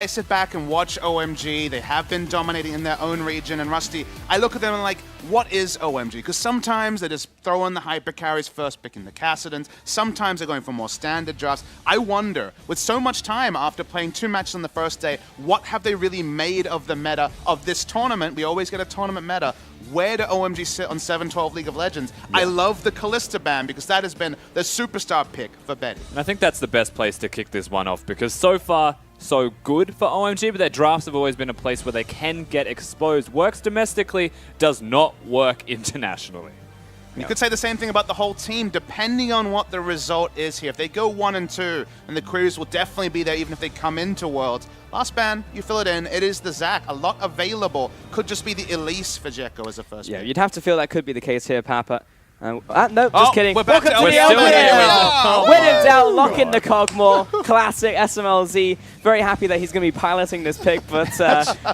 I sit back and watch OMG. They have been dominating in their own region. And Rusty, I look at them and like, what is OMG? Because sometimes they just throw in the hyper carries first, picking the Cassidans. Sometimes they're going for more standard drafts. I wonder, with so much time after playing 2 matches on the first day, what have they really made of the meta of this tournament? We always get a tournament meta. Where do OMG sit on 7-12 League of Legends? Yeah. I love the Kalista ban because that has been the superstar pick for Betty. And I think that's the best place to kick this one off because so far, so good for OMG, but their drafts have always been a place where they can get exposed. Works domestically, does not work internationally. You could say the same thing about the whole team, depending on what the result is here. If they go 1-2, then the queries will definitely be there even if they come into Worlds. Last ban, you fill it in. It is the Zac. A lot available. Could just be the Elise for Jekko as a first pick. You'd have to feel that could be the case here, Papa. No, just kidding. We're back Welcome to to the LPL. When in doubt, lock in the Cogmore. Classic SMLZ. Very happy that he's going to be piloting this pick, but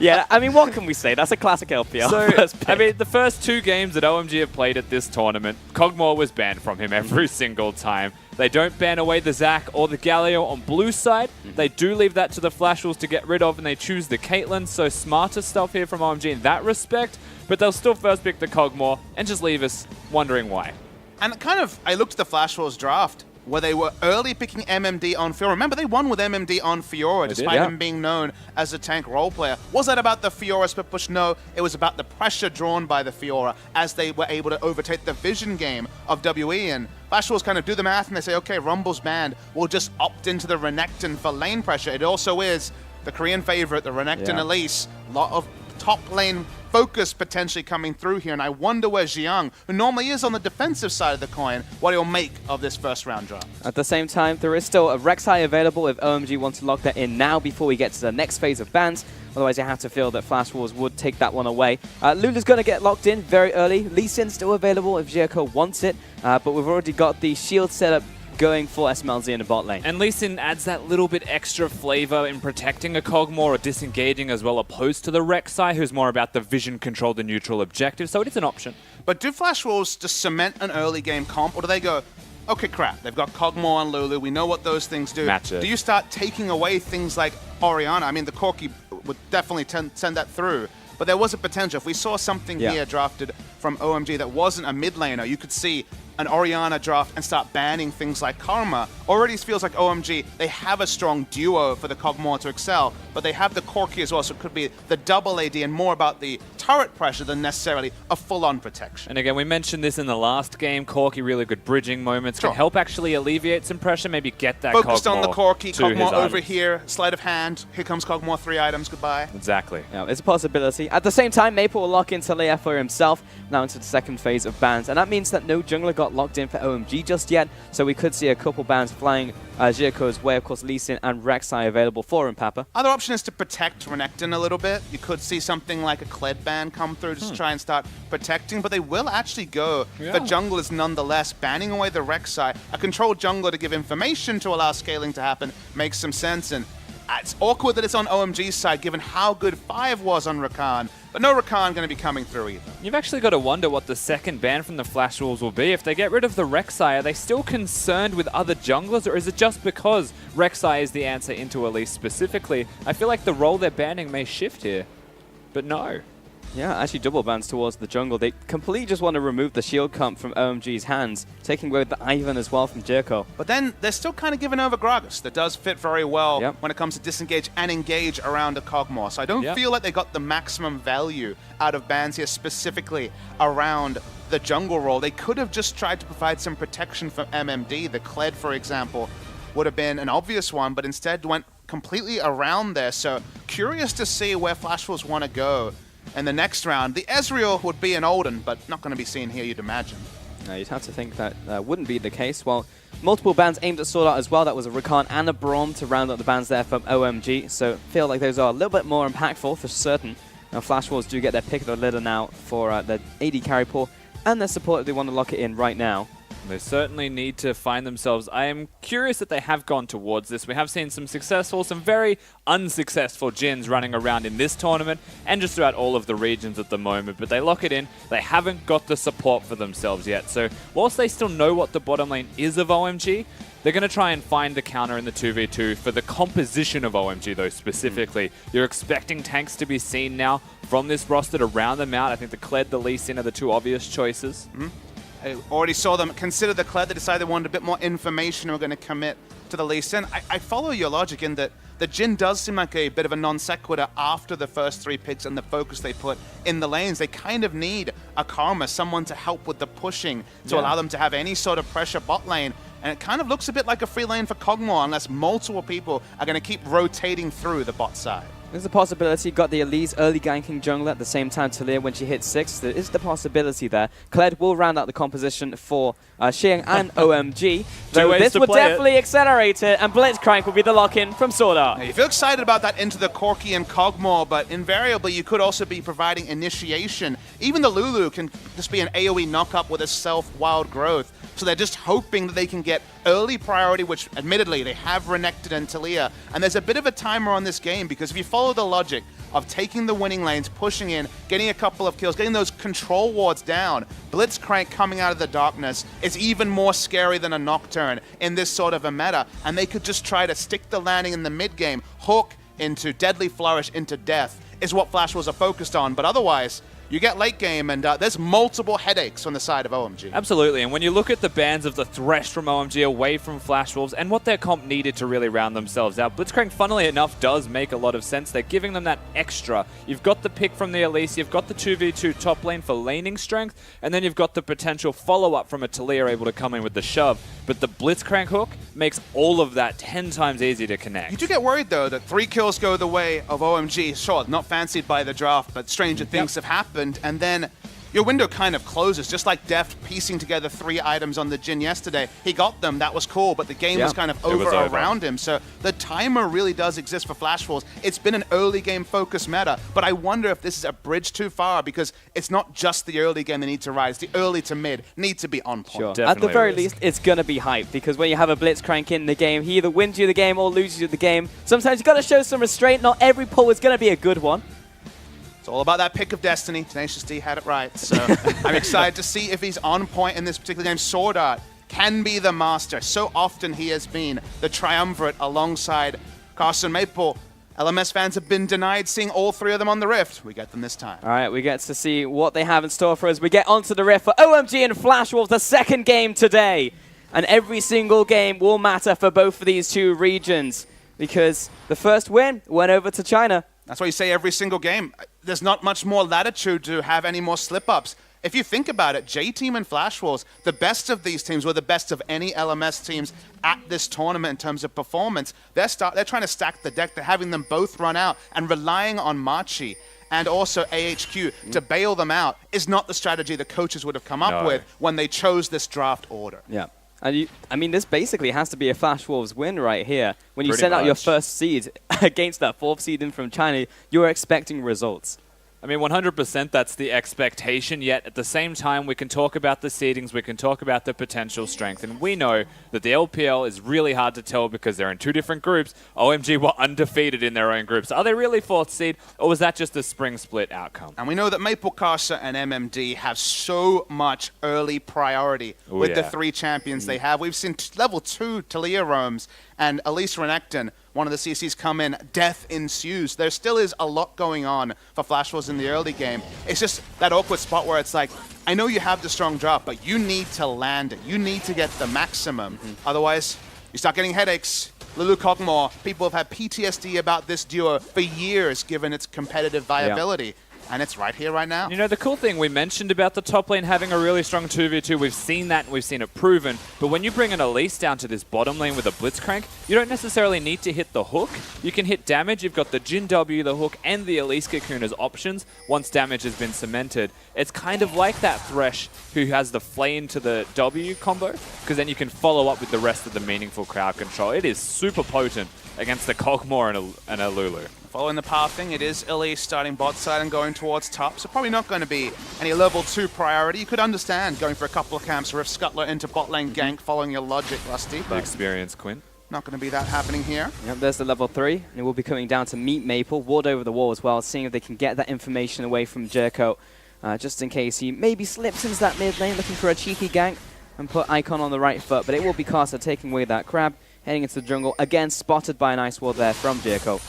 yeah, I mean, what can we say? That's a classic LPL. So, I mean, the first 2 games that OMG have played at this tournament, Cogmore was banned from him every single time. They don't ban away the Zac or the Galio on blue side. They do leave that to the FlashWolves to get rid of, and they choose the Caitlyn. So smarter stuff here from OMG in that respect. But they'll still first pick the Cogmore and just leave us wondering why. And kind of, I looked at the FlashWolves draft where they were early picking MMD on Fiora. Remember, they won with MMD on Fiora despite him being known as a tank role player. Was that about the Fiora split push? No, it was about the pressure drawn by the Fiora as they were able to overtake the vision game of WE. And FlashWolves kind of do the math and they say, okay, Rumble's banned. We'll just opt into the Renekton for lane pressure. It also is the Korean favorite, the Renekton Elise. A lot of top lane focus potentially coming through here, and I wonder where Jiang, who normally is on the defensive side of the coin, what he'll make of this first round draft. At the same time, there is still a Rek'Sai available if OMG wants to lock that in now before we get to the next phase of bans. Otherwise, you have to feel that FlashWolves would take that one away. Lulu's going to get locked in very early. Lee Sin's still available if Jericho wants it, but we've already got the shield setup going for SMLZ in the bot lane. And Lee Sin adds that little bit extra flavor in protecting a Cogmore or disengaging as well, opposed to the Rek'Sai, who's more about the vision control, the neutral objective, so it is an option. But do FlashWolves just cement an early game comp, or do they go, okay, crap, they've got Cogmore and Lulu, we know what those things do. Match it. Do you start taking away things like Orianna? I mean, the Corki would definitely send that through. But there was a potential. If we saw something here drafted from OMG that wasn't a mid laner, you could see an Orianna draft and start banning things like Karma. Already feels like OMG, they have a strong duo for the Cogmore to excel, but they have the Corki as well, so it could be the double AD and more about the turret pressure than necessarily a full-on protection. And again, we mentioned this in the last game. Corki, really good bridging moments, can help actually alleviate some pressure, maybe get that Focused Cogmore on the Corki, Cogmore over items. here, sleight of hand, here comes Cogmore, 3 items, goodbye. Exactly. Yeah, it's a possibility. At the same time, Maple will lock into Leia for himself, now into the second phase of bans, and that means that no jungler got locked in for OMG just yet, so we could see a couple bans flying Jericho's way. Of course, Lee Sin and Rek'Sai available for him, Papa. Other option is to protect Renekton a little bit. You could see something like a Kled ban come through just to try and start protecting, but they will actually go for junglers nonetheless, banning away the Rek'Sai. A controlled jungler to give information to allow scaling to happen makes some sense, and it's awkward that it's on OMG's side given how good 5 was on Rakan, but no Rakan going to be coming through either. You've actually got to wonder what the second ban from the FlashWolves will be. If they get rid of the Rek'Sai, are they still concerned with other junglers, or is it just because Rek'Sai is the answer into Elise specifically? I feel like the role they're banning may shift here, but no. Yeah, actually double bans towards the jungle. They completely just want to remove the shield comp from OMG's hands, taking away the Ivan as well from Jericho. But then they're still kind of giving over Gragas. That does fit very well when it comes to disengage and engage around a Cogmore. So I don't feel like they got the maximum value out of bans here specifically around the jungle role. They could have just tried to provide some protection for MMD. The Kled, for example, would have been an obvious one, but instead went completely around there. So curious to see where FlashWolves want to go. And the next round, the Ezreal would be an Olden, but not going to be seen here, you'd imagine. You'd have to think that wouldn't be the case. Well, multiple bans aimed at Sword Art as well. That was a Rakan and a Braum to round up the bans there from OMG. So feel like those are a little bit more impactful for certain. Now, FlashWolves do get their pick of the litter now for the AD carry pool and their support if they want to lock it in right now. They certainly need to find themselves. I am curious that they have gone towards this. We have seen some successful, some very unsuccessful Jins running around in this tournament and just throughout all of the regions at the moment, but they lock it in. They haven't got the support for themselves yet. So whilst they still know what the bottom lane is of OMG, They're going to try and find the counter in the 2v2 for the composition of OMG, though, specifically. You're expecting tanks to be seen now from this roster to round them out. I think the Kled, the Lee Sin are the two obvious choices. I already saw them consider the Kled. They decided they wanted a bit more information and were going to commit to the Lee Sin. I follow your logic in that the Jhin does seem like a bit of a non sequitur after the first 3 picks and the focus they put in the lanes. They kind of need a Karma, someone to help with the pushing to allow them to have any sort of pressure bot lane. And it kind of looks a bit like a free lane for Kog'Maw unless multiple people are going to keep rotating through the bot side. There's a possibility. Got the Elise early ganking jungler at the same time Talia when she hits 6. There is the possibility there. Kled will round out the composition for Xiang and OMG. Though this would definitely accelerate it, and Blitzcrank will be the lock-in from Sword Art. Now, you feel excited about that into the Corki and Kog'Maw, but invariably you could also be providing initiation. Even the Lulu can just be an AoE knock-up with a self-wild growth. So they're just hoping that they can get early priority, which admittedly they have Renekton and Talia. And there's a bit of a timer on this game because if you follow the logic of taking the winning lanes, pushing in, getting a couple of kills, getting those control wards down, Blitzcrank coming out of the darkness is even more scary than a Nocturne in this sort of a meta. And they could just try to stick the landing in the mid game, hook into Deadly Flourish into death is what FlashWolves are focused on. But otherwise, you get late game, and there's multiple headaches on the side of OMG. Absolutely, and when you look at the bans of the Thresh from OMG away from FlashWolves and what their comp needed to really round themselves out, Blitzcrank, funnily enough, does make a lot of sense. They're giving them that extra. You've got the pick from the Elise, you've got the 2v2 top lane for laning strength, and then you've got the potential follow-up from a Talia able to come in with the shove. But the Blitzcrank hook makes all of that 10 times easier to connect. You do get worried, though, that 3 kills go the way of OMG. Sure, not fancied by the draft, but stranger things have happened. And then your window kind of closes, just like Deft piecing together 3 items on the Jhin yesterday. He got them, that was cool, but the game was kind of over around him. So the timer really does exist for FlashWolves. It's been an early game focus meta, but I wonder if this is a bridge too far because it's not just the early game they need to rise. The early to mid need to be on point. Sure. At the very least, it's going to be hype because when you have a Blitzcrank in the game, he either wins you the game or loses you the game. Sometimes you've got to show some restraint. Not every pull is going to be a good one. It's all about that pick of destiny. Tenacious D had it right. So I'm excited to see if he's on point in this particular game. Sword Art can be the master. So often he has been the triumvirate alongside Carson Maple. LMS fans have been denied seeing all 3 of them on the Rift. We get them this time. All right, we get to see what they have in store for us. We get onto the Rift for OMG and FlashWolves, the second game today. And every single game will matter for both of these 2 regions because the first win went over to China. That's why you say every single game. There's not much more latitude to have any more slip-ups. If you think about it, J-Team and FlashWolves, the best of these teams were the best of any LMS teams at this tournament in terms of performance. They're trying to stack the deck. They're having them both run out and relying on Machi and also AHQ to bail them out is not the strategy the coaches would have come up with when they chose this draft order. Yeah. And I mean, this basically has to be a FlashWolves win right here. When you send out your first seed against that 4th seed in from China, you're expecting results. I mean, 100% that's the expectation, yet at the same time, we can talk about the seedings, we can talk about the potential strength, and we know that the LPL is really hard to tell because they're in 2 different groups. OMG were undefeated in their own groups. Are they really 4th seed, or was that just a spring split outcome? And we know that Maple Casa and MMD have so much early priority with the 3 champions they have. We've seen level 2 Talia roams and Elise Renekton, one of the CCs, come in, death ensues. There still is a lot going on for FlashWolves in the early game. It's just that awkward spot where it's like, I know you have the strong drop, but you need to land it. You need to get the maximum. Otherwise, you start getting headaches. Lulu Kog'Maw, people have had PTSD about this duo for years given its competitive viability. And it's right here, right now. You know, the cool thing we mentioned about the top lane having a really strong 2v2, we've seen that and we've seen it proven. But when you bring an Elise down to this bottom lane with a Blitzcrank, you don't necessarily need to hit the hook. You can hit damage. You've got the Jhin W, the hook, and the Elise Cocoon as options once damage has been cemented. It's kind of like that Thresh who has the flame to the W combo, because then you can follow up with the rest of the meaningful crowd control. It is super potent against the Kog'Maw and a Lulu. Following the path thing, it is Elise starting bot side and going towards top, so probably not going to be any level 2 priority. You could understand going for a couple of camps, Rift Scuttler into bot lane gank, following your logic, Rusty. But experience, Quinn. Not going to be that happening here. Yep, there's the level 3, and it will be coming down to meet Maple, ward over the wall as well, seeing if they can get that information away from Jericho, just in case he maybe slips into that mid lane looking for a cheeky gank. and put Icon on the right foot, but it will be Karsa taking away that grab, heading into the jungle. Again, spotted by a nice ward there from Jericho.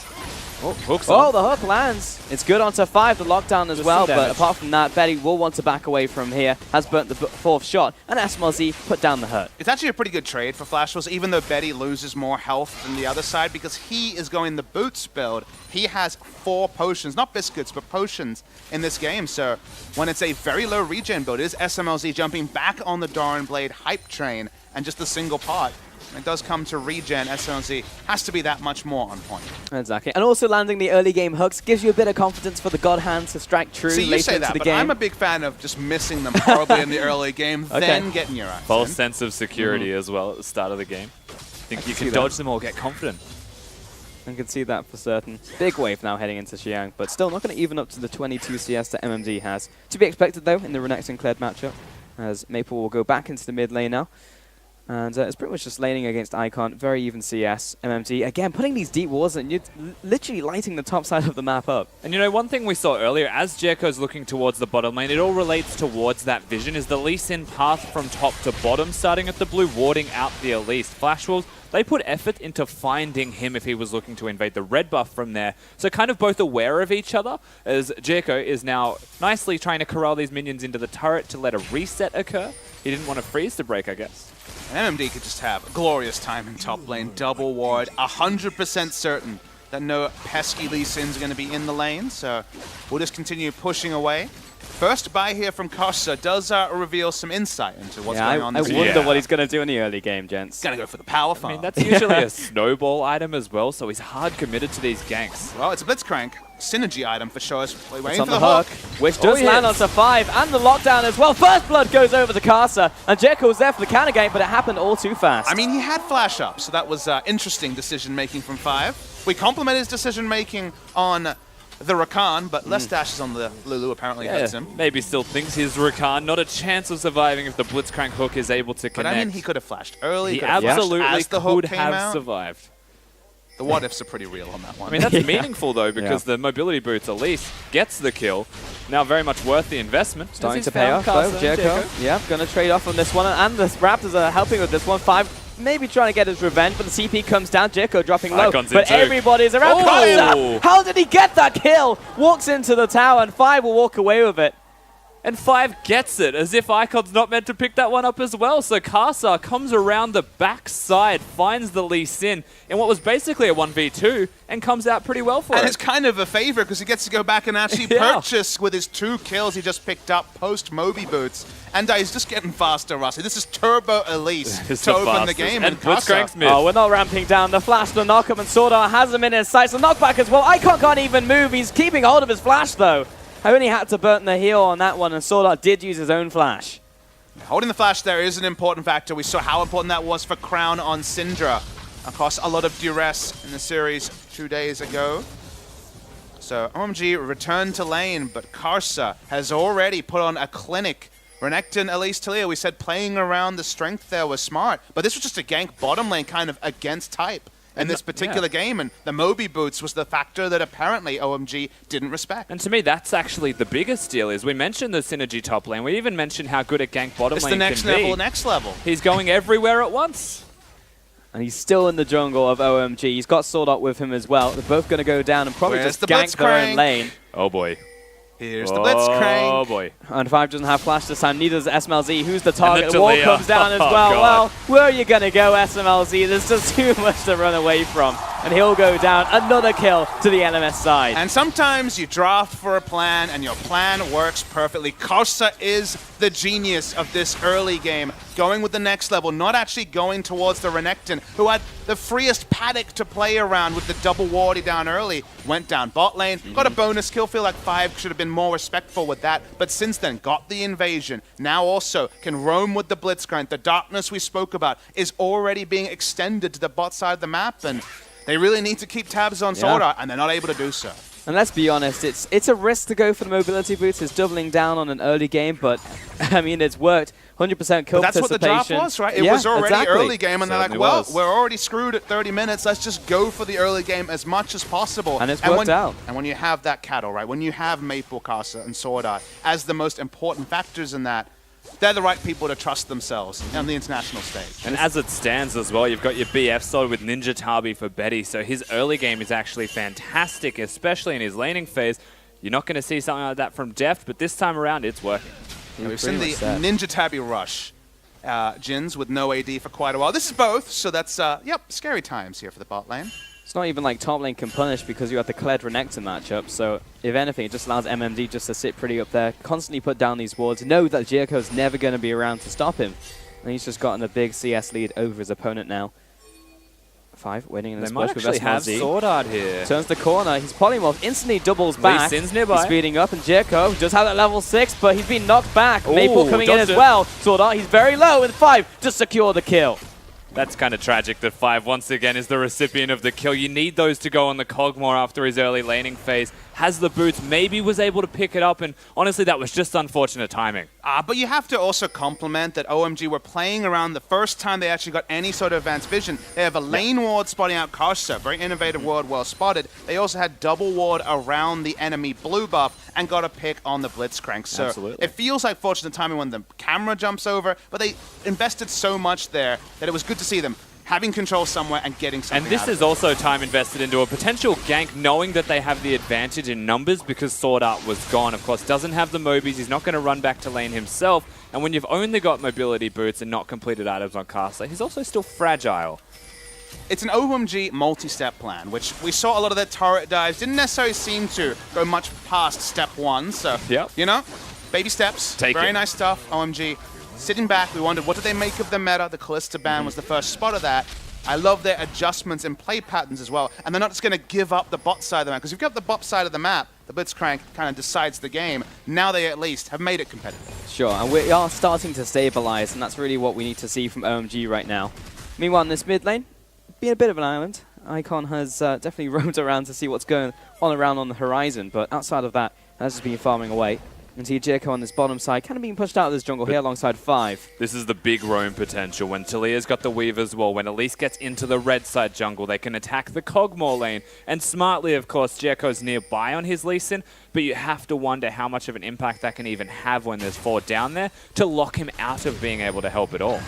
Oh, hooks Oh, on. the hook lands. It's good onto 5, the lockdown as well, but apart from that, Betty will want to back away from here, has burnt the 4th shot, and SMLZ put down the hurt. It's actually a pretty good trade for FlashWolves, even though Betty loses more health than the other side, because he is going the boots build. He has 4 potions, not biscuits, but potions in this game. So when it's a very low regen build, it is SMLZ jumping back on the Doran Blade hype train and just a single pot. When it does come to regen, SMLZ has to be that much more on point. Exactly. And also landing the early game hooks gives you a bit of confidence for the God Hand to strike true See, you later say into that, the but game. I'm a big fan of just missing them horribly in the early game, then getting your eyes False in. sense of security as well at the start of the game. Think you can see dodge them or get confident. I can see that for certain. Big wave now heading into Xiang, but still not going to even up to the 22 CS that MMD has. To be expected, though, in the Renekton Kled matchup, as Maple will go back into the mid lane now. And it's pretty much just laning against Icon. Very even CS. MMD, again, putting these deep walls and you're literally lighting the top side of the map up. And you know, one thing we saw earlier, as Jericho's looking towards the bottom lane, it all relates towards that vision, is the Lee Sin path from top to bottom, starting at the blue, warding out the Elise. FlashWolves, they put effort into finding him if he was looking to invade the red buff from there. So kind of both aware of each other, as Jericho is now nicely trying to corral these minions into the turret to let a reset occur. He didn't want to freeze to break, I guess. And MMD could just have a glorious time in top lane, double ward, 100% certain that no pesky Lee Sin's going to be in the lane, so we'll just continue pushing away. First buy here from Karsa does reveal some insight into what's going on. I this wonder game. what he's going to do in the early game, gents. He's going to go for the power farm. I mean, that's usually a snowball item as well, so he's hard committed to these ganks. Well, it's a Blitzcrank synergy item for sure. We're waiting on for the the hook. which does land onto 5, and the lockdown as well. First blood goes over to Karsa, and Jericho was there for the counter game, but it happened all too fast. I mean, he had flash up, so that was interesting decision-making from 5. We compliment his decision-making on the Rakan, but less dashes on the Lulu apparently hurts him. Maybe still thinks he's Rakan. Not a chance of surviving if the Blitzcrank hook is able to connect. But I mean, he could have flashed early. He could have flashed absolutely as the hook could came have out. survived. The what-ifs are pretty real on that one. I mean, that's meaningful, though, because the mobility boots, at least, gets the kill. Now very much worth the investment. Starting to pay off, though, Jericho. Yeah, going to trade off on this one, and the Raptors are helping with this one. 5 maybe trying to get his revenge, but the CP comes down. Jericho dropping low, but everybody's around. Karsa! How did he get that kill? Walks into the tower, and 5 will walk away with it. And 5 gets it, as if Icon's not meant to pick that one up as well. So Karsa comes around the backside, finds the Lee Sin in what was basically a 1v2, and comes out pretty well for it. And it's kind of a favor, because he gets to go back and actually purchase with his 2 kills he just picked up post-Moby Boots. And he's just getting faster, Rusty. This is Turbo Elise to open the game. And Blitzcrank's mid. Oh, we're not ramping down. The flash, the knockup, and Sword Art has him in his sights. The knockback as well. Icon can't even move. He's keeping hold of his flash, though. I only had to burn the heal on that one, and Sword Art did use his own flash. Holding the flash there is an important factor. We saw how important that was for Crown on Syndra. Across a lot of duress in the series 2 days ago. So OMG returned to lane, but Karsa has already put on a clinic. Renekton, Elise, Talia, we said playing around the strength there was smart, but this was just a gank bottom lane kind of against type in this particular game, and the Moby Boots was the factor that apparently OMG didn't respect. And to me, that's actually the biggest deal, is we mentioned the synergy top lane. We even mentioned how good a gank bottom lane can be. It's the next level. He's going everywhere at once. And he's still in the jungle of OMG. He's got Sword Art with him as well. They're both going to go down and probably just gank their own lane. Oh boy. Here's the Blitzcrank. Oh boy. And 5 doesn't have flash this time, neither does SMLZ. Who's the target? The Talia. wall comes down as well. God. Well, where are you going to go, SMLZ? There's just too much to run away from. And he'll go down. Another kill to the LMS side. And sometimes you draft for a plan, and your plan works perfectly. Karsa is the genius of this early game, going with the next level, not actually going towards the Renekton, who had the freest paddock to play around with the double wardy down early. Went down bot lane, got a bonus kill. Feel like 5 should have been more respectful with that, but since then got the invasion. Now also can roam with the Blitzcrank. The darkness we spoke about is already being extended to the bot side of the map, and they really need to keep tabs on Sword Art, and they're not able to do so. And let's be honest, it's a risk to go for the mobility boots. It's doubling down on an early game, but I mean, it's worked. 100% kill participation. That's what the draft was, right? It was already early game, and they're like, well, we're already screwed at 30 minutes. Let's just go for the early game as much as possible. And it's worked out. And when you have that cattle, right, when you have Maple, Karsa, and Sword Art as the most important factors in that, they're the right people to trust themselves on the international stage. And as it stands as well, you've got your BF side with Ninja Tabi for Betty, so his early game is actually fantastic, especially in his laning phase. You're not going to see something like that from Deft, but this time around, it's working. Yeah, we've seen the Ninja Tabi rush. Jins with no AD for quite a while. This is both, so that's, yep, scary times here for the bot lane. It's not even like top lane can punish because you have the Kled Renekton matchup, so if anything, it just allows MMD just to sit pretty up there, constantly put down these wards, know that Jericho's never going to be around to stop him. And he's just gotten a big CS lead over his opponent now. 5 winning in this push with actually have SMRZ. Sword Art here. Turns the corner, his polymorph instantly doubles back. Lee Sin's nearby. He's speeding up, and Jericho does have that level 6, but he's been knocked back. Ooh, Maple coming in as well. Sword Art, he's very low with 5 to secure the kill. That's kind of tragic that 5 once again is the recipient of the kill. You need those to go on the Cogmore after his early laning phase. Has the boots, maybe was able to pick it up, and honestly that was just unfortunate timing. But you have to also compliment that OMG were playing around the first time they actually got any sort of advanced vision. They have a lane ward spotting out Karsa, very innovative ward, well spotted. They also had double ward around the enemy blue buff and got a pick on the Blitzcrank. So absolutely. It feels like fortunate timing when the camera jumps over, but they invested so much there that it was good to see them having control somewhere and getting something And this is also time invested into a potential gank, knowing that they have the advantage in numbers because Sword Art was gone. Of course, doesn't have the Mobies. He's not going to run back to lane himself. And when you've only got mobility boots and not completed items on Caster, he's also still fragile. It's an OMG multi-step plan, which we saw a lot of their turret dives. Didn't necessarily seem to go much past step 1. So, you know, baby steps. Very nice stuff, OMG. Sitting back, we wondered, what did they make of the meta? The Kalista ban was the first spot of that. I love their adjustments and play patterns as well. And they're not just going to give up the bot side of the map, because if you give up the bot side of the map, the Blitzcrank kind of decides the game. Now they at least have made it competitive. Sure, and we are starting to stabilize, and that's really what we need to see from OMG right now. Meanwhile, in this mid lane, being a bit of an island, Icon has definitely roamed around to see what's going on around on the horizon, but outside of that, has just been farming away. And see Jericho on this bottom side, kind of being pushed out of this jungle here alongside 5. This is the big roam potential. When Talia's got the weave as well, when Elise gets into the red side jungle, they can attack the Cogmore lane. And smartly, of course, Jericho's nearby on his Lee Sin, but you have to wonder how much of an impact that can even have when there's 4 down there to lock him out of being able to help at all.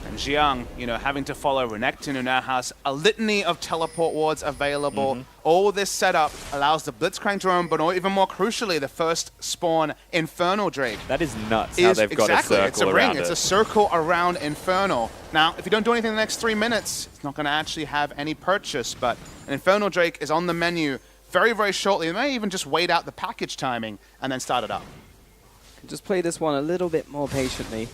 And Jiang, you know, having to follow Renekton, who now has a litany of teleport wards available. All this setup allows the Blitzcrank to roam, but even more crucially, the first spawn Infernal Drake. That is nuts how they've got a circle it's a ring. It's a circle around Infernal. Now, if you don't do anything in the next 3 minutes, it's not going to actually have any purchase, but an Infernal Drake is on the menu very, very shortly. They may even just wait out the package timing and then start it up. Just play this one a little bit more patiently.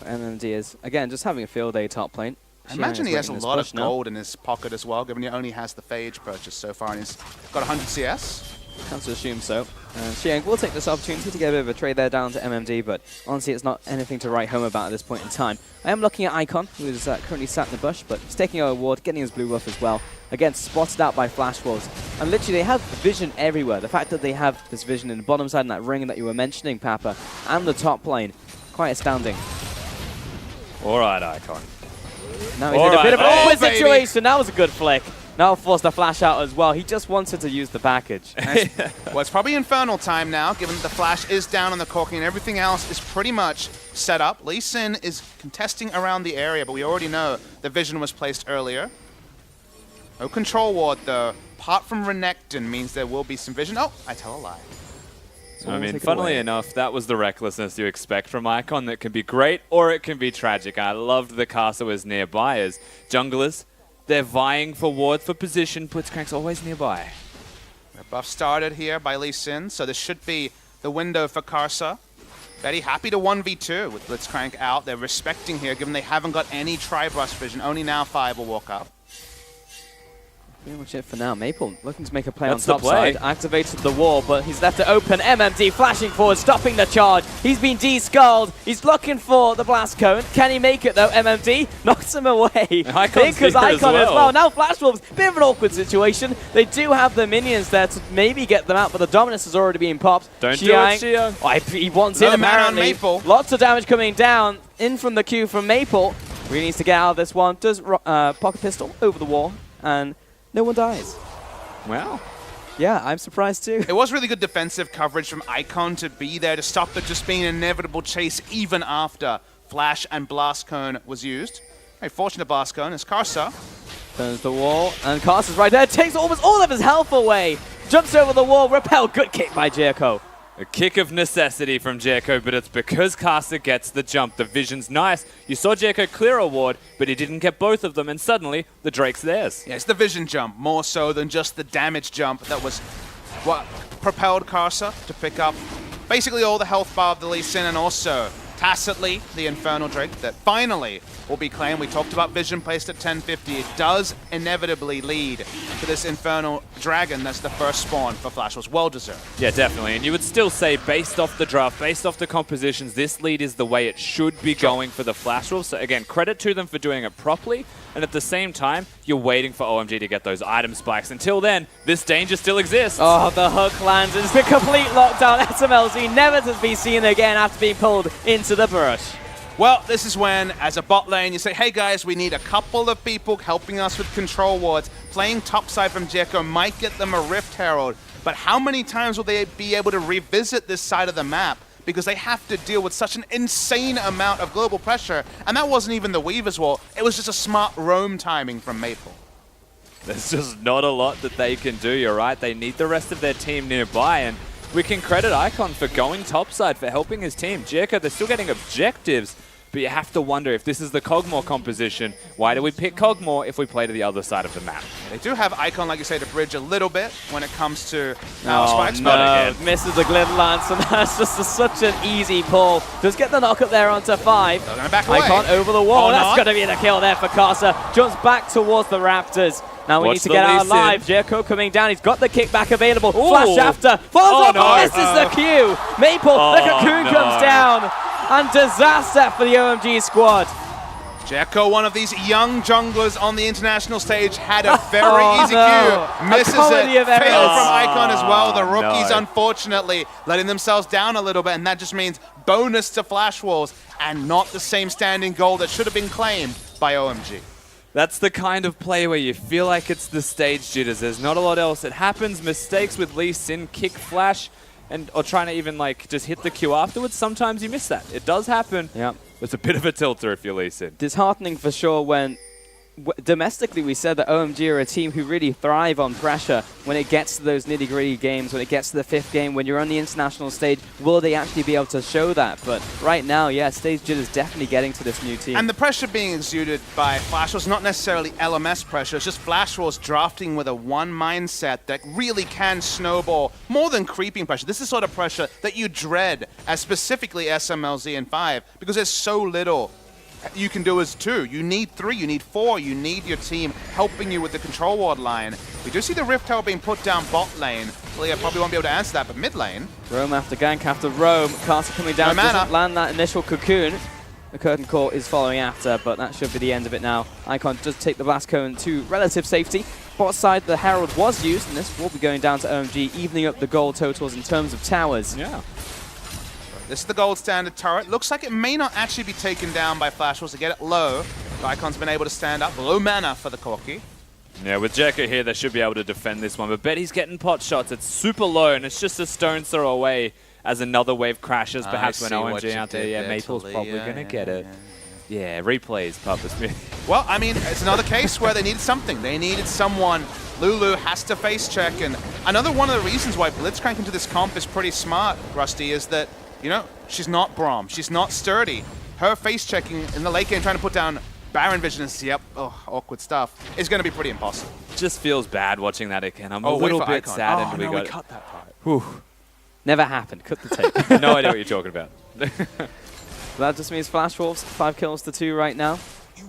MMD is, again, just having a field day top lane. I imagine he has a lot of gold in his pocket as well, given he only has the Phage purchase so far, and he's got 100 CS. Comes to assume so. Xiang will take this opportunity to get a bit of a trade there down to MMD, but honestly, it's not anything to write home about at this point in time. I am looking at Icon, who is currently sat in the bush, but he's taking a ward, getting his blue buff as well. Again, spotted out by FlashWolves. And literally, they have vision everywhere. The fact that they have this vision in the bottom side and that ring that you were mentioning, Papa, and the top lane, quite astounding. All right, Icon. Now he's in a bit of an awkward situation. That was a good flick. Now forced the flash out as well. He just wanted to use the package. Well, it's probably Infernal time now, given that the flash is down on the corking and everything else is pretty much set up. Lee Sin is contesting around the area, but we already know the vision was placed earlier. No control ward, though. Apart from Renekton means there will be some vision. Oh, I tell a lie. I mean, funnily enough, that was the recklessness you expect from Icon. That can be great or it can be tragic. I loved the Caster was nearby as junglers. They're vying for ward for position. Blitzcrank's always nearby. The buff started here by Lee Sin, so this should be the window for Karsa. Very happy to 1v2 with Blitzcrank out. They're respecting here, given they haven't got any tri-brush vision. Only now 5 will walk up. Pretty much it for now. Maple looking to make a play on top side. Activated the wall, but he's left it open. MMD flashing forward, stopping the charge. He's been de-skulled. He's looking for the blast cone. Can he make it though? MMD knocks him away. Because Icon as well. Now FlashWolves, bit of an awkward situation. They do have the minions there to maybe get them out, but the dominance has already been popped. Don't do it, Xiang. Oh, he wants it apparently. Maple. Lots of damage coming down. In from the queue from Maple. Really needs to get out of this one. Does pocket pistol over the wall and no one dies. Well, Yeah, I'm surprised too. It was really good defensive coverage from Icon to be there to stop it just being an inevitable chase even after Flash and Blast Cone was used. Very fortunate Blast Cone is Karsa. Turns the wall, and Karsa's right there. Takes almost all of his health away. Jumps over the wall. Repel. Good kick by Jericho. A kick of necessity from Jericho, but it's because Karsa gets the jump. The vision's nice. You saw Jericho clear a ward, but he didn't get both of them, and suddenly the Drake's theirs. Yeah, it's the vision jump, more so than just the damage jump that was what propelled Karsa to pick up basically all the health bar of the Lee Sin, and also tacitly the Infernal Drake that finally will be claimed. We talked about vision placed at 1050. It does inevitably lead to this Infernal Dragon that's the first spawn for FlashWolves. Well deserved. Yeah, definitely. And you would still say, based off the draft, based off the compositions, this lead is the way it should be going for the FlashWolves. So again, credit to them for doing it properly. And at the same time, you're waiting for OMG to get those item spikes. Until then, this danger still exists. Oh, the hook lands. It's a complete lockdown. SMLZ never to be seen again after being pulled into the brush. Well, this is when, as a bot lane, you say, hey guys, we need a couple of people helping us with control wards. Playing topside from Jericho might get them a Rift Herald, but how many times will they be able to revisit this side of the map? Because they have to deal with such an insane amount of global pressure, and that wasn't even the Weaver's Wall. It was just a smart roam timing from Maple. There's just not a lot that they can do, you're right. They need the rest of their team nearby, and we can credit Icon for going topside, for helping his team. Jericho, they're still getting objectives, but you have to wonder if this is the Kog'Maw composition. Why do we pick Kog'Maw if we play to the other side of the map? They do have Icon, like you say, to bridge a little bit when it comes to spikes. No, misses the glib lance, and that's just such an easy pull. Does get the knock up there onto 5. They're gonna back away. Icon over the wall. That's going to be the kill there for Karsa. Jumps back towards the Raptors. Now we need to get out alive. Jericho coming down. He's got the kickback available. Ooh. Flash after. Follows up. Misses the Q. Maple, the cocoon comes down. And disaster for the OMG squad. Jericho, one of these young junglers on the international stage, had a very easy Q. Misses it. Fail from Icon as well. The rookies, unfortunately, letting themselves down a little bit, and that just means bonus to FlashWolves and not the same standing goal that should have been claimed by OMG. That's the kind of play where you feel like it's the stage jitters. There's not a lot else. It happens. Mistakes with Lee Sin, kick Flash, or trying to even like just hit the Q afterwards. Sometimes you miss that. It does happen. Yeah. It's a bit of a tilter if you're Lee Sin. Disheartening for sure when domestically we said that OMG are a team who really thrive on pressure when it gets to those nitty-gritty games, when it gets to the 5th game, when you're on the international stage. Will they actually be able to show that? But right now, yeah, stage jitters definitely getting to this new team. And the pressure being exuded by FlashWolves, not necessarily LMS pressure, it's just FlashWolves drafting with a one mindset that really can snowball more than creeping pressure. This is sort of pressure that you dread as specifically SMLZ and 5 because there's so little you can do as 2. You need 3, you need 4, you need your team helping you with the control ward line. We do see the Rift Tower being put down bot lane. Leah probably won't be able to answer that, but mid lane. Roam after gank after roam. Karsa coming down, doesn't land that initial cocoon. The curtain call is following after, but that should be the end of it now. Icon does take the blast cone to relative safety. Bot side, the Herald was used, and this will be going down to OMG, evening up the goal totals in terms of towers. Yeah. This is the gold standard turret. Looks like it may not actually be taken down by FlashWolves to get it low. Icon's been able to stand up. Low mana for the Corki. Yeah, with Jericho here, they should be able to defend this one. But Betty's getting pot shots. It's super low, and it's just a stone's throw away as another wave crashes. Perhaps when OMG out there, yeah, Maple's probably going to get it. Yeah, replays, Papa Smith. Well, I mean, it's another case where they needed something. They needed someone. Lulu has to face check. And another one of the reasons why Blitzcrank into this comp is pretty smart, Rusty, is that you know, she's not Braum. She's not sturdy. Her face checking in the late game, trying to put down Baron Vision and yep, awkward stuff, is going to be pretty impossible. Just feels bad watching that again. I'm a little bit saddened we cut that part. Whew. Never happened. Cut the tape. No idea what you're talking about. That just means FlashWolves 5 kills to 2 right now.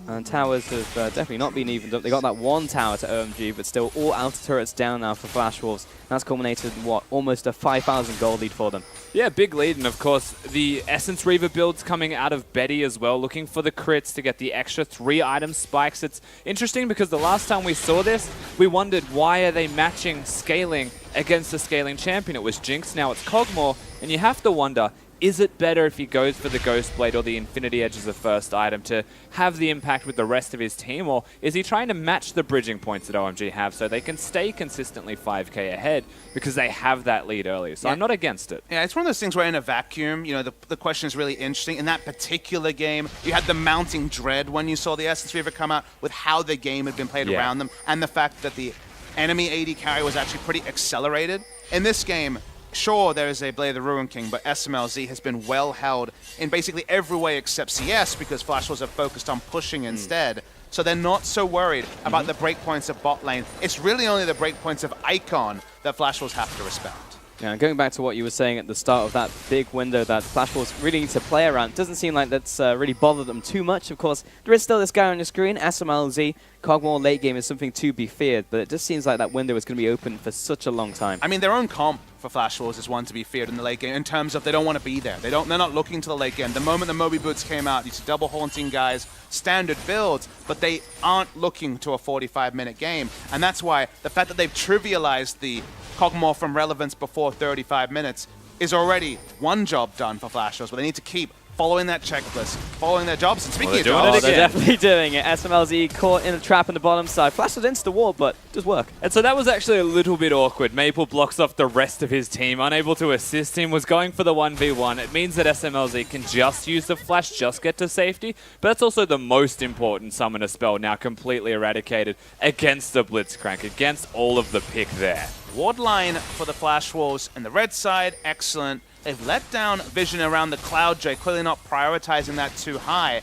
And towers have definitely not been evened up. They got that 1 tower to OMG, but still all outer turrets down now for FlashWolves. That's culminated in what? Almost a 5,000 gold lead for them. Yeah, big lead. And of course, the Essence Reaver builds coming out of Betty as well, looking for the crits to get the extra 3 item spikes. It's interesting because the last time we saw this, we wondered why are they matching scaling against the scaling champion? It was Jinx, now it's Kog'Maw. And you have to wonder, is it better if he goes for the Ghost Blade or the Infinity Edge as the first item to have the impact with the rest of his team, or is he trying to match the bridging points that OMG have so they can stay consistently 5k ahead because they have that lead early? So I'm not against it. Yeah, it's one of those things where in a vacuum, you know, the question is really interesting. In that particular game, you had the mounting dread when you saw the Essence Reaver come out with how the game had been played around them, and the fact that the enemy AD carry was actually pretty accelerated. In this game, sure, there is a Blade of the Ruin King, but SMLZ has been well held in basically every way except CS because FlashWolves are focused on pushing instead. So they're not so worried about the breakpoints of bot lane. It's really only the breakpoints of Icon that FlashWolves have to respect. Yeah, going back to what you were saying at the start of that big window that FlashWolves really need to play around, doesn't seem like that's really bothered them too much. Of course, there is still this guy on your screen, SMLZ. Cogmore late game is something to be feared, but it just seems like that window is going to be open for such a long time. I mean, their own comp for FlashWolves is one to be feared in the late game in terms of they don't want to be there. They're not looking to the late game. The moment the Moby Boots came out, you see double haunting guys, standard builds, but they aren't looking to a 45-minute game. And that's why the fact that they've trivialized the Cogmore from relevance before 35 minutes is already one job done for FlashWolves, but they need to keep following that checklist, following their jobs. And speaking of jobs, they're definitely doing it. SMLZ caught in a trap on the bottom side. Flashes into the wall, but it does work. And so that was actually a little bit awkward. Maple blocks off the rest of his team, unable to assist him, was going for the 1v1. It means that SMLZ can just use the flash, just get to safety, but that's also the most important summoner spell now completely eradicated against the Blitzcrank, against all of the pick there. Ward line for the FlashWolves and the red side, excellent. They've let down vision around the Cloud J, clearly not prioritizing that too high.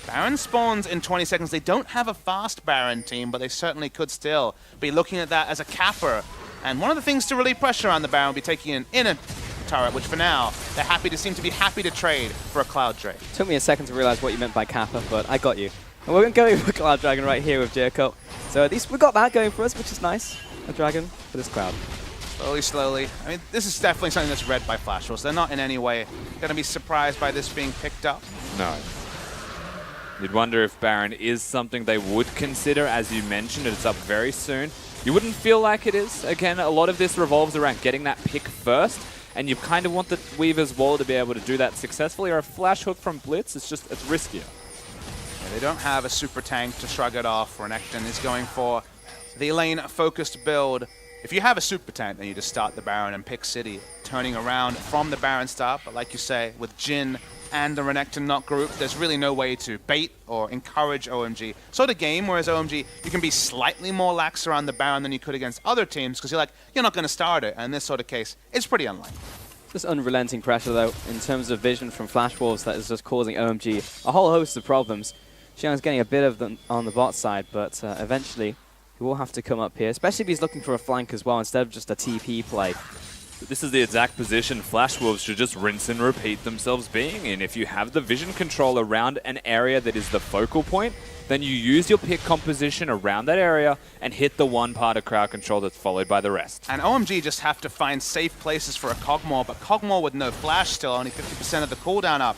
Baron spawns in 20 seconds. They don't have a fast Baron team, but they certainly could still be looking at that as a capper. And one of the things to really pressure on the Baron will be taking an inner turret, which for now, they're seem to be happy to trade for a Cloud J. Took me a second to realize what you meant by kappa, but I got you. And we're going for Cloud Dragon right here with Jericho. So at least we got that going for us, which is nice. A dragon for this crowd. Slowly. I mean, this is definitely something that's read by FlashWolves. They're not in any way going to be surprised by this being picked up. No. You'd wonder if Baron is something they would consider, as you mentioned. It's up very soon. You wouldn't feel like it is. Again, a lot of this revolves around getting that pick first, and you kind of want the Weaver's Wall to be able to do that successfully, or a flash hook from Blitz. It's riskier. Yeah, they don't have a super tank to shrug it off. Renekton is going for the lane-focused build. If you have a super tank, then you just start the Baron and pick City, turning around from the Baron start. But like you say, with Jhin and the Renekton not grouped, there's really no way to bait or encourage OMG. Sort of game, whereas OMG, you can be slightly more lax around the Baron than you could against other teams, because you're not going to start it. And in this sort of case, it's pretty unlikely. Just unrelenting pressure, though, in terms of vision from FlashWolves that is just causing OMG a whole host of problems. Xiang's getting a bit of them on the bot side, but eventually he will have to come up here, especially if he's looking for a flank as well instead of just a TP play. This is the exact position FlashWolves should just rinse and repeat themselves being in. If you have the vision control around an area that is the focal point, then you use your pick composition around that area and hit the one part of crowd control that's followed by the rest. And OMG just have to find safe places for a Cogmore, but Cogmore with no flash still, only 50% of the cooldown up.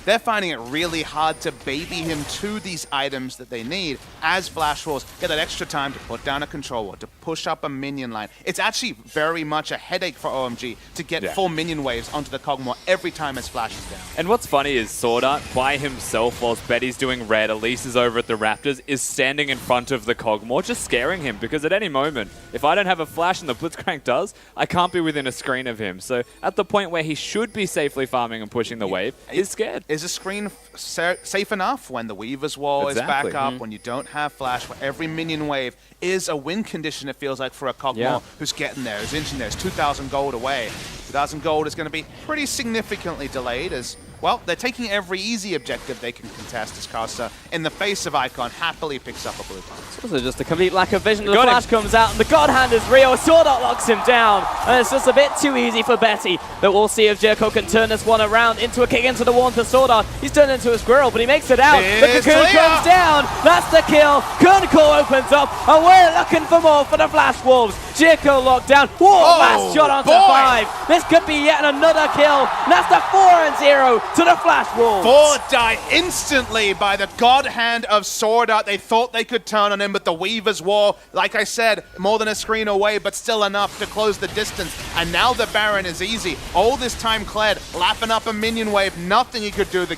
They're finding it really hard to baby him to these items that they need as FlashWolves get that extra time to put down a control ward, to push up a minion line. It's actually very much a headache for OMG to get full minion waves onto the Cogmore every time his flash is down. And what's funny is Sword Art by himself, whilst Betty's doing red, Elise is over at the Raptors, is standing in front of the Cogmore, just scaring him, because at any moment, if I don't have a flash and the Blitzcrank does, I can't be within a screen of him. So at the point where he should be safely farming and pushing the wave, he's scared. Is a screen safe enough when the Weaver's Wall is back up, when you don't have flash, where every minion wave is a win condition, it feels like, for a Cogmore who's getting there, who's inching there, is 2,000 gold away. 2,000 gold is going to be pretty significantly delayed as, well, they're taking every easy objective they can contest as Karsa, in the face of Icon, happily picks up a blue card. It's also just a complete lack of vision. The flash comes out and the God Hand is real. Sword Art locks him down. And it's just a bit too easy for Betty. But we'll see if Jericho can turn this one around into a kick into the wall for Sword Art. He's turned into a squirrel, but he makes it out. The Cocoon comes down. That's the kill. Kunko opens up. And we're looking for more for the FlashWolves. Jericho locked down. Whoa, last shot onto 5. This could be yet another kill. And that's the 4-0 to the FlashWolves. 4 die instantly by the god hand of Sword Art. They thought they could turn on him, but the Weaver's Wall, like I said, more than a screen away, but still enough to close the distance. And now the Baron is easy. All this time, Kled lapping up a minion wave. Nothing he could do. The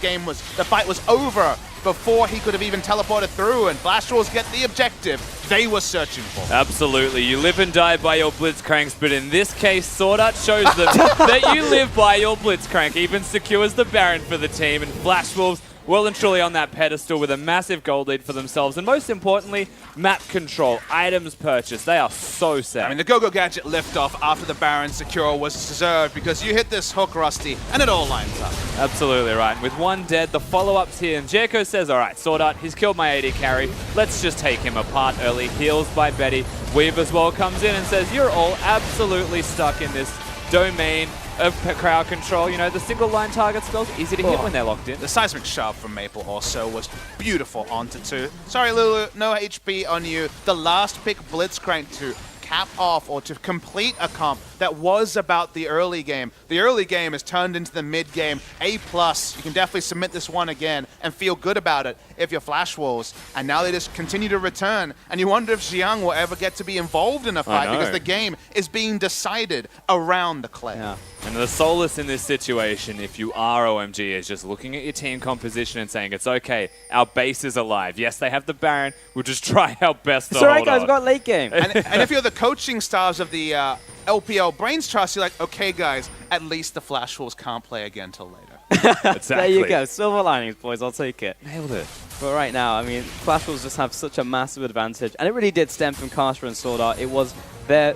fight was over before he could have even teleported through, and FlashWolves get the objective they were searching for. Absolutely. You live and die by your Blitzcranks, but in this case, Sword Art shows them that you live by your Blitzcrank, even secures the Baron for the team, and FlashWolves well and truly on that pedestal with a massive gold lead for themselves, and most importantly, map control, items purchased. They are so set. I mean, the Go-Go Gadget liftoff after the Baron secure was deserved because you hit this hook, Rusty, and it all lines up. Absolutely right. And with 1 dead, the follow-ups here, and Jericho says, all right, Sword Art, he's killed my AD carry. Let's just take him apart early. Heals by Betty. Weave as well comes in and says, you're all absolutely stuck in this domain of crowd control. You know, the single line target spells, easy to hit when they're locked in. The seismic shove from Maple also was beautiful onto 2. Sorry, Lulu, no HP on you. The last pick Blitzcrank to cap off or to complete a comp that was about the early game. The early game has turned into the mid game. A+. You can definitely submit this one again and feel good about it if you're FlashWolves. And now they just continue to return. And you wonder if Xiang will ever get to be involved in a fight because the game is being decided around the clay. Yeah. And the solace in this situation, if you are OMG, is just looking at your team composition and saying, it's okay, our base is alive. Yes, they have the Baron. We'll just try our best to hold on. It's alright, guys. We've got late game. And if you're the coaching stars of the LPL Brains Trust, you're like, okay, guys, at least the FlashWolves can't play again till later. Exactly. There you go. Silver linings, boys. I'll take it. Nailed it. But right now, I mean, FlashWolves just have such a massive advantage. And it really did stem from Caster and Sword Art. It was they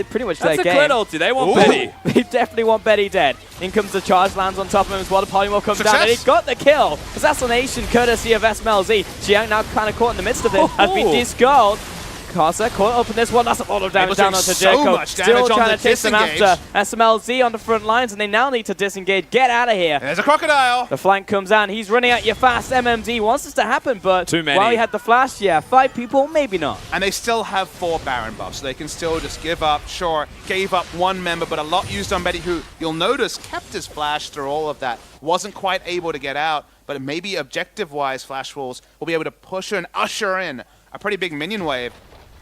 pretty much their game. That's a crit ulti. They want Betty. They definitely want Betty dead. In comes the charge, lands on top of him as well. The polymorph comes down, and he got the kill. Assassination courtesy of SMLZ. Xiang now kind of caught in the midst of it. Has been discarded. Casa caught up in this one. That's a lot of damage down onto Jericho. Still trying to chase them after SMLZ on the front lines, and they now need to disengage. Get out of here. There's a crocodile. The flank comes out. He's running at you fast. MMD wants this to happen, but too many. While he had the flash, 5 people, maybe not. And they still have 4 Baron buffs, so they can still just give up. Sure, gave up 1 member, but a lot used on Betty, who you'll notice kept his flash through all of that. Wasn't quite able to get out, but maybe objective-wise, FlashWolves will be able to push her and usher in a pretty big minion wave.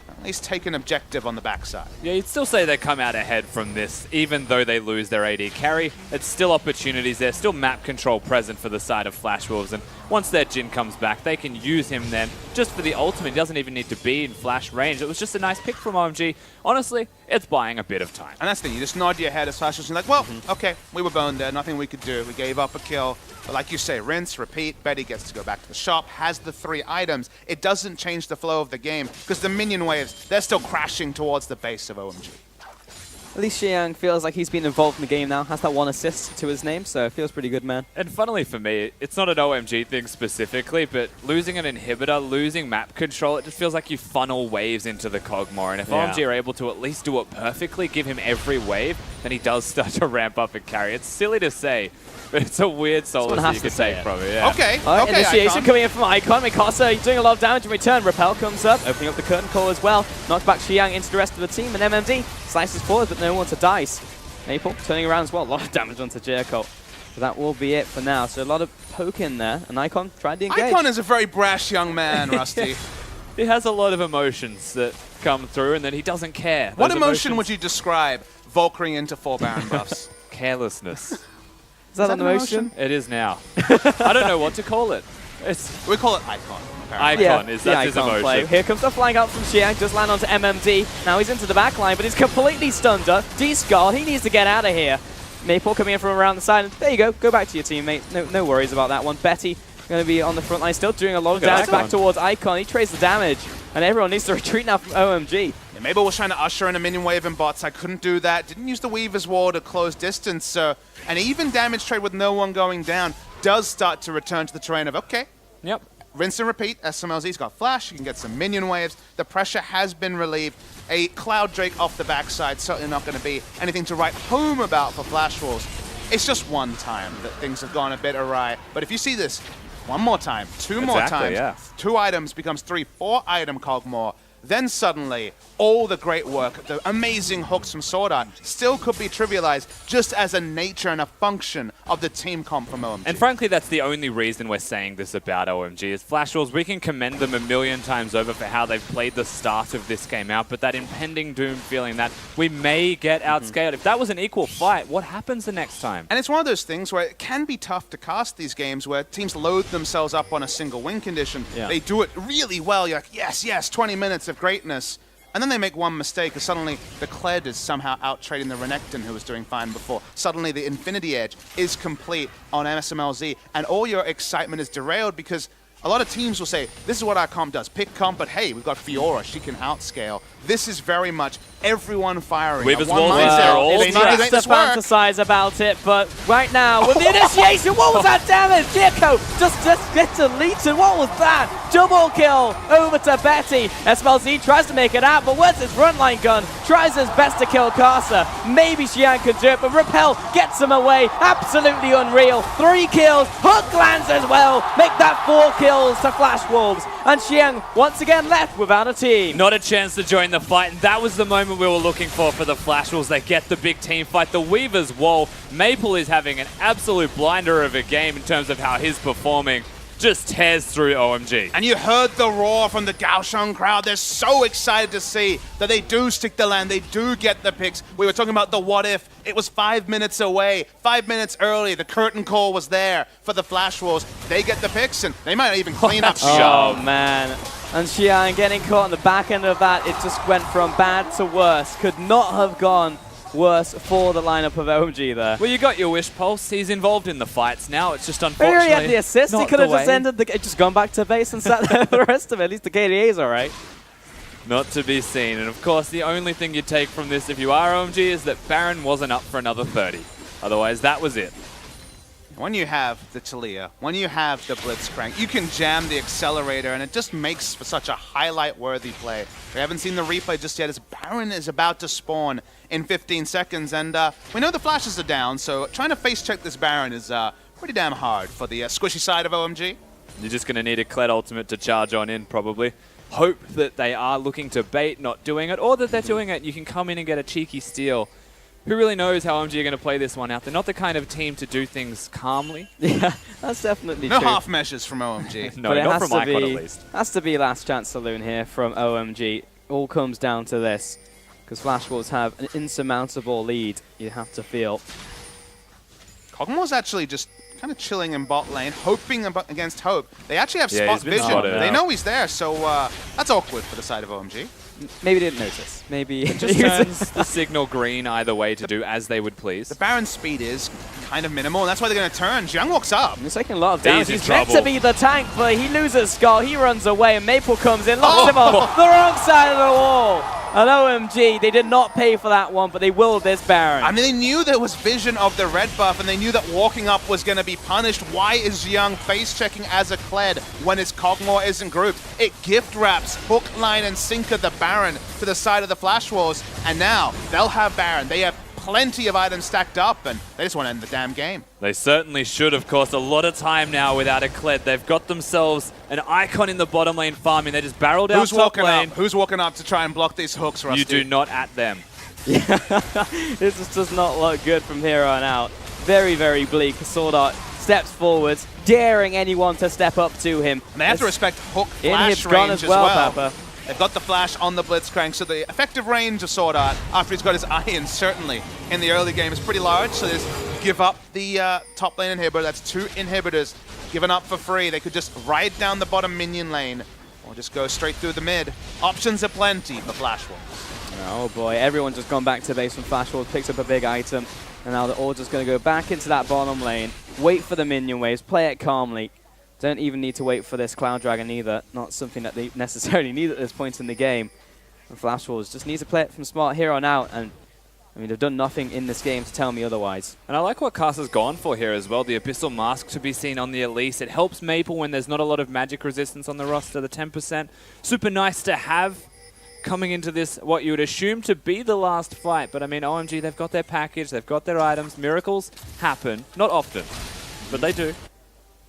At least take an objective on the backside. Yeah, you'd still say they come out ahead from this, even though they lose their AD carry. It's still opportunities there, still map control present for the side of FlashWolves, and once their Jhin comes back, they can use him then just for the ultimate. He doesn't even need to be in flash range. It was just a nice pick from OMG. Honestly, it's buying a bit of time. And that's the thing, you just nod your head as FlashWolves and you're like, well, okay, we were boned there, nothing we could do. We gave up a kill. But like you say, rinse, repeat. Betty gets to go back to the shop, has the 3 items. It doesn't change the flow of the game because the minion waves, they're still crashing towards the base of OMG. At least Xiang feels like he's been involved in the game now. Has that 1 assist to his name, so it feels pretty good, man. And funnily for me, it's not an OMG thing specifically, but losing an inhibitor, losing map control, it just feels like you funnel waves into the cog more. And if OMG are able to at least do it perfectly, give him every wave, then he does start to ramp up and carry. It's silly to say, but it's a weird solace that you can take from it. Yeah. Okay, initiation Icon. coming in from Icon. Mikasa, he's doing a lot of damage in return. Repel comes up, opening up the curtain call as well. Knocks back Xiang into the rest of the team, and MMD slices forward, but no one to dice. Maple turning around as well. A lot of damage onto Jericho. So that will be it for now. So a lot of poke in there, and Icon tried to engage. Icon is a very brash young man, Rusty. He has a lot of emotions that come through, and then he doesn't care. What emotion would you describe Valkyrie into 4 Baron buffs? Carelessness. Is that an emotion? It is now. I don't know what to call it. We call it Icon. Icon is that's his emotion. Play. Here comes the flying out from Xiang, just land onto MMD. Now he's into the back line, but he's completely stunned up. D-Skull, he needs to get out of here. Maple coming in from around the side, and there you go back to your teammate. No worries about that one. Betty going to be on the front line, still doing a lot of damage back towards Icon. He trades the damage, and everyone needs to retreat now from OMG. Yeah, Mabel was trying to usher in a minion wave in bots. I couldn't do that. Didn't use the Weaver's Wall to close distance. An even damage trade with no one going down does start to return to the terrain of, okay. Yep. Rinse and repeat. SMLZ's got flash. You can get some minion waves. The pressure has been relieved. A Cloud Drake off the backside, certainly not going to be anything to write home about for FlashWolves. It's just one time that things have gone a bit awry. But if you see this one more time, 2 more times, 2 items becomes 3, 4 item Cogmore, then suddenly all the great work, the amazing hooks from Sword Art, still could be trivialized just as a nature and a function of the team comp from OMG. And frankly, that's the only reason we're saying this about OMG is FlashWolves. We can commend them a million times over for how they've played the start of this game out, but that impending doom feeling that we may get outscaled. If that was an equal fight, what happens the next time? And it's one of those things where it can be tough to cast these games where teams load themselves up on a single win condition. Yeah. They do it really well. You're like, yes, yes, 20 minutes of greatness. And then they make one mistake, and suddenly the Kled is somehow out-trading the Renekton, who was doing fine before. Suddenly the Infinity Edge is complete on MSMLZ, and all your excitement is derailed because a lot of teams will say, this is what our comp does. Pick comp, but hey, we've got Fiora. She can outscale. This is very much everyone firing. We've as one well mindset. It's nice to fantasize about it, but right now, with the initiation, what was that damage? Kirko just gets deleted. What was that? Double kill over to Betty. SMLZ tries to make it out, but where's his frontline gun? Tries his best to kill Karsa. Maybe Xiang could do it, but Repel gets him away. Absolutely unreal. 3 kills. Hook lands as well. Make that 4 kills to FlashWolves. And Xiang once again left without a team. Not a chance to join the fight, and that was the moment we were looking for the FlashWolves. They get the big team fight. The Weaver's wall. Maple is having an absolute blinder of a game in terms of how he's performing. Just tears through OMG. And you heard the roar from the Kaohsiung crowd. They're so excited to see that they do stick the land. They do get the picks. We were talking about the what if. It was 5 minutes away, 5 minutes early. The curtain call was there for the FlashWolves. They get the picks, and they might even clean up shop. Oh, man. And Xiang getting caught on the back end of that. It just went from bad to worse. Could not have gone worse for the lineup of OMG there. Well, you got your wish, Pulse. He's involved in the fights now. It's just He unfortunately already had the assist. He not could have the just way. ended just gone back to base and sat there for the rest of it. At least the KDA's all right. Not to be seen. And of course, the only thing you take from this if you are OMG is that Baron wasn't up for another 30. Otherwise, that was it. When you have the Taliyah, when you have the Blitzcrank, you can jam the accelerator, and it just makes for such a highlight-worthy play. We haven't seen the replay just yet as Baron is about to spawn in 15 seconds, and we know the flashes are down, so trying to face-check this Baron is pretty damn hard for the squishy side of OMG. You're just going to need a Kled ultimate to charge on in, probably. Hope that they are looking to bait, not doing it, or that they're doing it. You can come in and get a cheeky steal. Who really knows how OMG are going to play this one out? They're not the kind of team to do things calmly. Yeah, that's definitely no true. No half measures from OMG. No, but not from Icon at least. Has to be last chance saloon here from OMG. All comes down to this, because FlashWolves have an insurmountable lead, you have to feel. Kog'Maw's actually just kind of chilling in bot lane, hoping against Hope. They actually have spot vision. They know he's there, so that's awkward for the side of OMG. Maybe didn't notice. Maybe it just turns the signal green either way to do as they would please. The Baron's speed is kind of minimal, and that's why they're going to turn. Xiang walks up. He's taking a lot of damage. He's meant to be the tank, but he loses Skull. He runs away, and Maple comes in, locks him on the wrong side of the wall. And OMG, they did not pay for that one, but they will this Baron. I mean, they knew there was vision of the red buff, and they knew that walking up was going to be punished. Why is Xiang face-checking as a Kled when his Kog'Maw isn't grouped? It gift wraps hook, line, and sinker the Baron to the side of the FlashWolves, and now they'll have Baron. They have plenty of items stacked up, and they just want to end the damn game. They certainly should, of course. A lot of time now without a Kled. They've got themselves an Icon in the bottom lane farming. They just barreled out top lane. Who's walking up to try and block these hooks, Rusty? You do not at them. Yeah, this does not look good from here on out. Very, very bleak. Sword Art steps forwards, daring anyone to step up to him. And they have to respect hook flash range as well. Papa. They've got the flash on the Blitzcrank, so the effective range of Sword Art, after he's got his iron, certainly in the early game, is pretty large. So there's give up the top lane inhibitor. That's 2 inhibitors given up for free. They could just ride down the bottom minion lane or just go straight through the mid. Options are plenty for FlashWolves. Oh boy, everyone's just gone back to base from FlashWolves, picks up a big item, and now they're all just going to go back into that bottom lane, wait for the minion waves, play it calmly. Don't even need to wait for this Cloud Dragon either. Not something that they necessarily need at this point in the game. And FlashWolves just need to play it from smart here on out. And I mean, they've done nothing in this game to tell me otherwise. And I like what Karsa's gone for here as well. The Abyssal Mask to be seen on the Elise. It helps Maple when there's not a lot of magic resistance on the roster. The 10%. Super nice to have coming into this, what you would assume to be the last fight. But I mean, OMG, they've got their package. They've got their items. Miracles happen. Not often, but they do.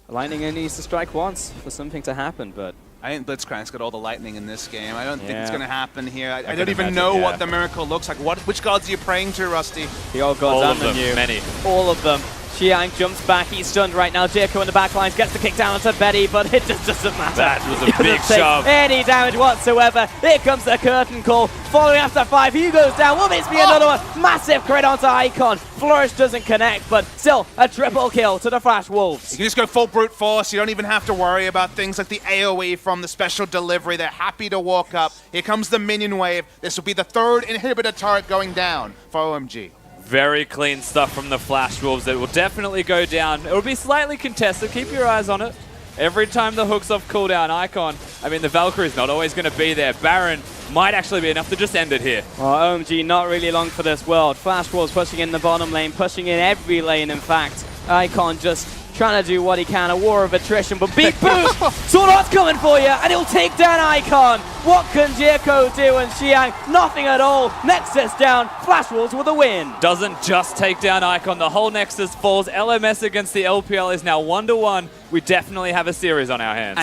Lightning only needs to strike once for something to happen, but I think Blitzcrank's got all the lightning in this game. I don't think it's Yeah. going to happen here. I don't even know what the miracle looks like. Which gods are you praying to, Rusty? The old gods All and of the them, new. many. All of them. Xiang jumps back, he's stunned right now. Jericho in the back lines gets the kick down onto Betty, but it just doesn't matter. That was a He big doesn't take shove. any damage whatsoever. Here comes the curtain call. Following after 5, he goes down. Will this be another one? Massive crit onto Icon. Flourish doesn't connect, but still a triple kill to the FlashWolves. You can just go full brute force. You don't even have to worry about things like the AoE from the special delivery. They're happy to walk up. Here comes the minion wave. This will be the 3rd inhibitor turret going down for OMG. Very clean stuff from the FlashWolves. It will definitely go down. It will be slightly contested. Keep your eyes on it. Every time the hook's off cooldown, Icon, I mean, the Valkyrie's not always going to be there. Baron might actually be enough to just end it here. Well, OMG not really long for this world. FlashWolves pushing in the bottom lane, pushing in every lane, in fact. Icon just trying to do what he can, a war of attrition, but big boost! Sword Art's coming for you, and he'll take down Icon! What can Jericho do, and Xiang? Nothing at all. Nexus down, FlashWolves with a win. Doesn't just take down Icon, the whole Nexus falls. LMS against the LPL is now 1-1. We definitely have a series on our hands.